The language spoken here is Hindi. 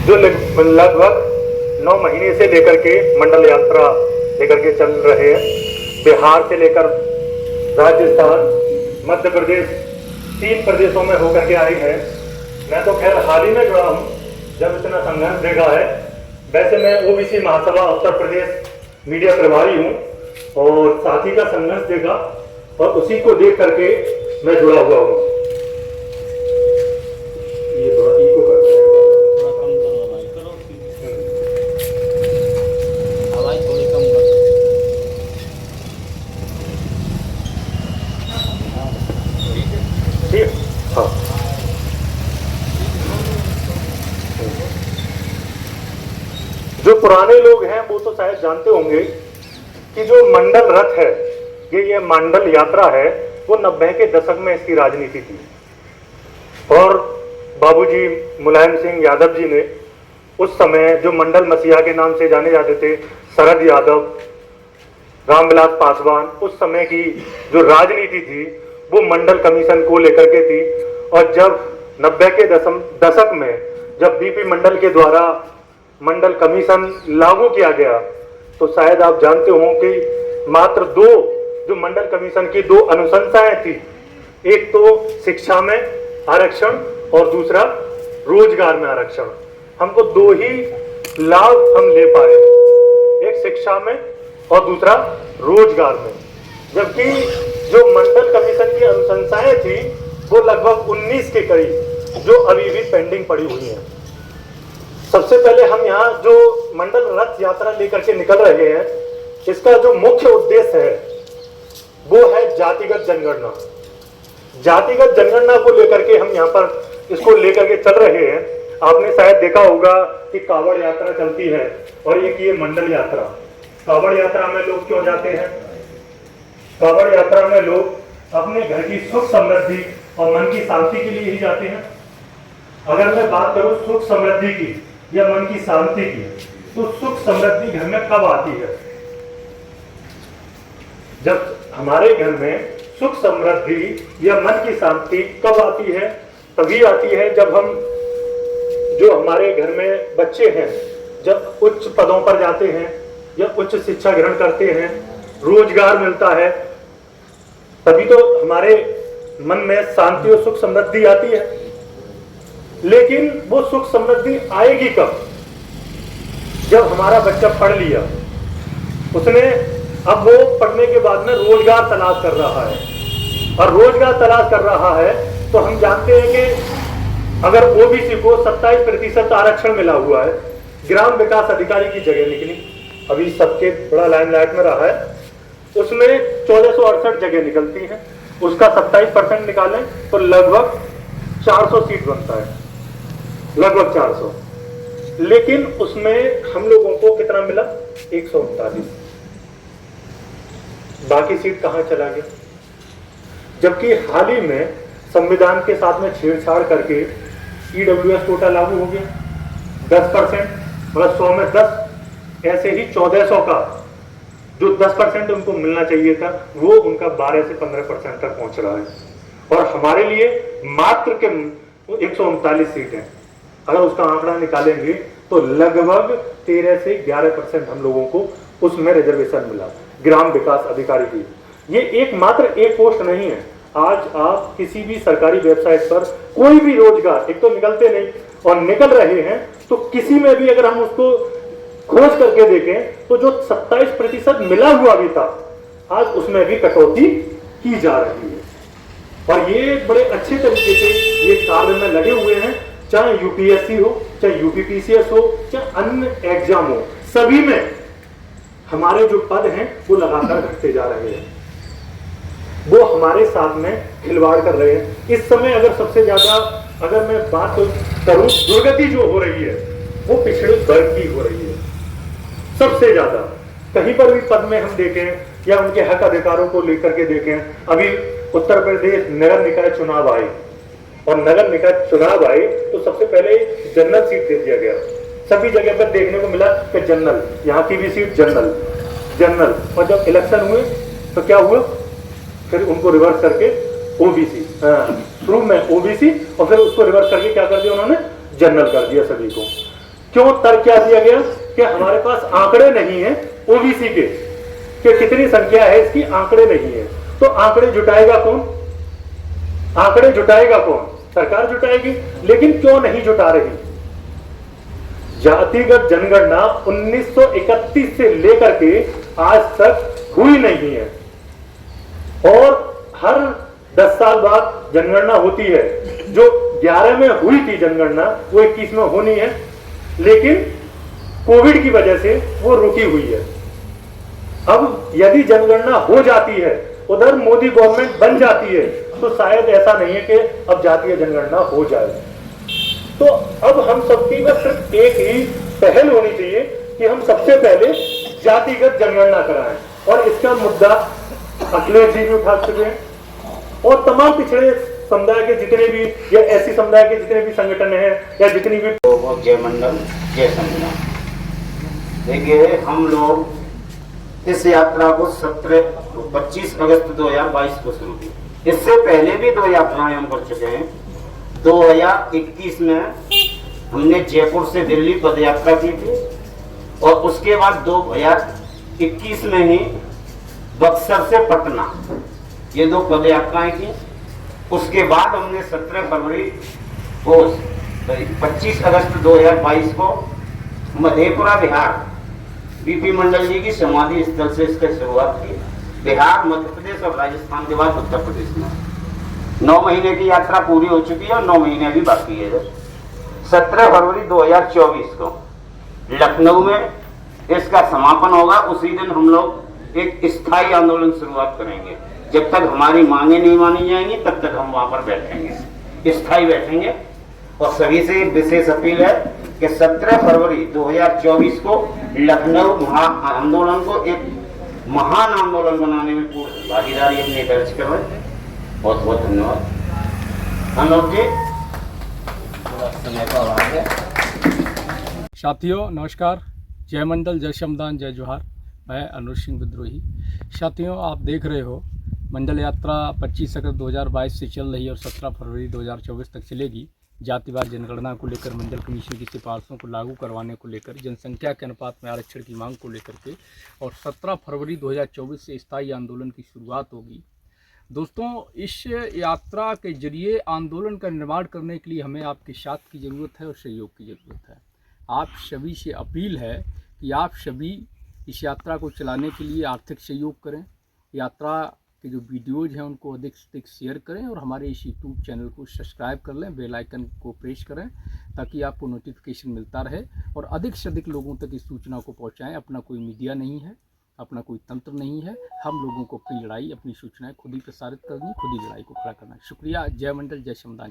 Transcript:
जो लगभग 9 महीने से लेकर के मंडल यात्रा लेकर के चल रहे हैं। बिहार से लेकर राजस्थान, मध्य प्रदेश, 3 प्रदेशों में होकर के आई है। मैं तो खैर हाल ही में जुड़ा हूँ जब इतना संघर्ष देखा है। वैसे मैं ओबीसी महासभा उत्तर प्रदेश मीडिया प्रभारी हूँ और साथी का संघर्ष देखा और उसी को देख करके मैं जुड़ा हुआ हूँ। ये थोड़ा इको कर रहा है, थोड़ा कम करो भाई, करो आवाज थोड़ी कम करो। ठीक, हाँ। जो पुराने लोग हैं वो तो शायद जानते होंगे कि जो मंडल रथ है, ये मंडल यात्रा है, वो 90 के दशक में इसकी राजनीति थी और बाबूजी मुलायम सिंह यादव जी ने उस समय जो मंडल मसीहा के नाम से जाने जाते थे, शरद यादव, रामविलास पासवान, उस समय की जो राजनीति थी वो मंडल कमीशन को लेकर के थी। और जब 90 के दशक में जब बीपी मंडल के द्वारा मंडल कमीशन लागू किया गया तो शायद आप जानते हो कि मात्र 2 जो मंडल कमीशन की 2 अनुशंसाएं थी, एक तो शिक्षा में आरक्षण और दूसरा रोजगार में आरक्षण। हमको 2 ही लाभ हम ले पाए, एक शिक्षा में और दूसरा रोजगार में। जबकि जो मंडल कमीशन की अनुशंसाएं थी वो लगभग 19 के करीब जो अभी भी पेंडिंग पड़ी हुई है। सबसे पहले हम यहाँ जो मंडल रथ यात्रा लेकर के निकल रहे हैं, इसका जो मुख्य उद्देश्य है वो है जातिगत जनगणना। जातिगत जनगणना को लेकर के हम यहाँ पर इसको लेकर के चल रहे हैं। आपने शायद देखा होगा कि कावड़ यात्रा चलती है और एक ये मंडल यात्रा। कावड़ यात्रा में लोग क्यों जाते हैं? कावड़ यात्रा में लोग अपने घर की सुख समृद्धि और मन की शांति के लिए ही जाते हैं। अगर मैं बात करूं सुख समृद्धि की या मन की शांति की, तो सुख समृद्धि घर में कब आती है? जब हमारे घर में सुख समृद्धि या मन की शांति कब आती है? तभी आती है जब हम, जो हमारे घर में बच्चे हैं, जब उच्च पदों पर जाते हैं या उच्च शिक्षा ग्रहण करते हैं, रोजगार मिलता है, तभी तो हमारे मन में शांति और सुख समृद्धि आती है। लेकिन वो सुख समृद्धि आएगी कब? जब हमारा बच्चा पढ़ लिया, उसने अब वो पढ़ने के बाद में रोजगार तलाश कर रहा है और रोजगार तलाश कर रहा है तो हम जानते हैं कि अगर ओबीसी को 27% आरक्षण मिला हुआ है, ग्राम विकास अधिकारी की जगह निकली, अभी सबके बड़ा लाइमलाइट में रहा है, उसमें 1468 जगह निकलती हैं, उसका 27% निकालें तो लगभग 400 सीट बनता है, लगभग 400। लेकिन उसमें हम लोगों को कितना मिला? 139। बाकी सीट कहां चला गया? जबकि हाल ही में संविधान के साथ में छेड़छाड़ करके ईडब्ल्यूएस कोटा लागू हो गया, 10%, मतलब 100 में 10, ऐसे ही 1400 का जो 10% उनको मिलना चाहिए था वो उनका 12 से 15% तक पहुंच रहा है। और हमारे लिए मात्र के 139 सीट है। अगर उसका आंकड़ा निकालेंगे तो लगभग 13 से 11% हम लोगों को उसमें रिजर्वेशन मिला, ग्राम विकास अधिकारी की। ये एकमात्र एक पोस्ट नहीं है। आज आप किसी भी सरकारी वेबसाइट पर कोई भी रोजगार, एक तो निकलते नहीं और निकल रहे हैं, तो किसी में भी अगर हम उसको खोज करके देखें तो जो 27% मिला हुआ भी था, आज उसमें भी कटौती की जा रही है। और ये बड़े अच्छे तरीके से ये कार्य में लगे हुए हैं, चाहे यूपीएससी हो, चाहे यूपीपीसीएस हो, चाहे अन्य एग्जाम हो, सभी में हमारे जो पद हैं वो लगातार घटते जा रहे हैं। वो हमारे साथ में खिलवाड़ कर रहे हैं। इस समय अगर सबसे ज्यादा अगर मैं बात करूं, दुर्गति जो हो रही है वो पिछड़े वर्ग की हो रही है सबसे ज्यादा। कहीं पर भी पद में हम देखें या उनके हक अधिकारों को लेकर के देखें, अभी उत्तर प्रदेश नगर निकाय चुनाव आए और नगर निकाय चुनाव आए तो सबसे पहले जनरल सीट दे दिया गया। सभी जगह पर देखने को मिला कि जनरल, यहाँ की भी सीट जनरल जनरल। और जब इलेक्शन हुए तो क्या हुआ? फिर उनको रिवर्स करके ओबीसी, शुरू में ओबीसी और फिर उसको रिवर्स करके क्या कर दिया उन्होंने? जनरल कर दिया सभी को। क्यों तर्क क्या दिया गया कि हमारे पास आंकड़े नहीं है ओबीसी के, कि कितनी संख्या है इसकी आंकड़े नहीं है। तो आंकड़े जुटाएगा कौन? आंकड़े जुटाएगा कौन? सरकार जुटाएगी। लेकिन क्यों नहीं जुटा रही? जातिगत जनगणना 1931 से लेकर के आज तक हुई नहीं है, और हर 10 साल बाद जनगणना होती है। जो 11 में हुई थी जनगणना वो 21 में होनी है, लेकिन कोविड की वजह से वो रुकी हुई है। अब यदि जनगणना हो जाती है, उधर मोदी गवर्नमेंट बन जाती है, तो शायद ऐसा नहीं है कि अब जातीय जनगणना हो जाए। तो अब हम सबकी बस सिर्फ एक ही पहल होनी चाहिए कि हम सबसे पहले जातिगत जनगणना कराएं, और इसका मुद्दा अखिलेश जी भी उठा चुके हैं, और तमाम पिछड़े समुदाय के जितने भी या ऐसी समुदाय के जितने भी संगठन हैं या जितनी भी। जय मंडल, जय संविधान। देखिए, हम लोग इस यात्रा को 25 अगस्त 2022 को शुरू किया। इससे पहले भी 2 यात्राएं हम कर चुके हैं। 2021 में हमने जयपुर से दिल्ली पदयात्रा की थी, और उसके बाद 2021 में ही बक्सर से पटना, ये 2 पदयात्राएं की। उसके बाद हमने 17 फरवरी को 25 अगस्त 2022 को मधेपुरा बिहार बीपी मंडल जी की समाधि स्थल से इसकी शुरुआत की। बिहार, मध्य प्रदेश और राजस्थान के बाद उत्तर प्रदेश में 9 महीने की यात्रा पूरी हो चुकी है, और 9 महीने अभी बाकी है। 17 फरवरी 2024 को लखनऊ में इसका समापन होगा। उसी दिन हम लोग एक स्थायी आंदोलन शुरुआत करेंगे। जब तक हमारी मांगे नहीं मानी जाएंगी तब तक हम वहां पर बैठेंगे, स्थायी बैठेंगे। और सभी से विशेष अपील है कि 17 फरवरी 2024 को लखनऊ महा आंदोलन को एक महान आंदोलन बनाने में पूर्ण भागीदारी अपनी दर्ज करवाएं। बहुत बहुत धन्यवाद। अनुप जी, समय का अभाव है। साथियों नमस्कार, जय मंडल, जय शमदान, जय जोहार। मैं अनुज सिंह विद्रोही। साथियों, आप देख रहे हो मंडल यात्रा 25 अगस्त 2022 से चल रही है और 17 फरवरी 2024 तक चलेगी। जातिवार जनगणना को लेकर, मंडल कमीशन की सिफारिशों को लागू करवाने को लेकर, जनसंख्या के अनुपात में आरक्षण की मांग को लेकर के, और 17 फरवरी 2024 से स्थायी आंदोलन की शुरुआत होगी। दोस्तों, इस यात्रा के जरिए आंदोलन का निर्माण करने के लिए हमें आपके साथ की ज़रूरत है और सहयोग की ज़रूरत है। आप सभी से अपील है कि आप सभी इस यात्रा को चलाने के लिए आर्थिक सहयोग करें। यात्रा के जो वीडियोज़ हैं उनको अधिक से अधिक शेयर करें, और हमारे इस यूट्यूब चैनल को सब्सक्राइब कर लें, बेल आइकन को प्रेस करें, ताकि आपको नोटिफिकेशन मिलता रहे और अधिक से अधिक लोगों तक इस सूचना को पहुंचाएं। अपना कोई मीडिया नहीं है, अपना कोई तंत्र नहीं है। हम लोगों को अपनी लड़ाई, अपनी सूचनाएं खुद ही प्रसारित करनी, खुद ही लड़ाई को खड़ा करना है। शुक्रिया। जय मंडल, जय शमदान।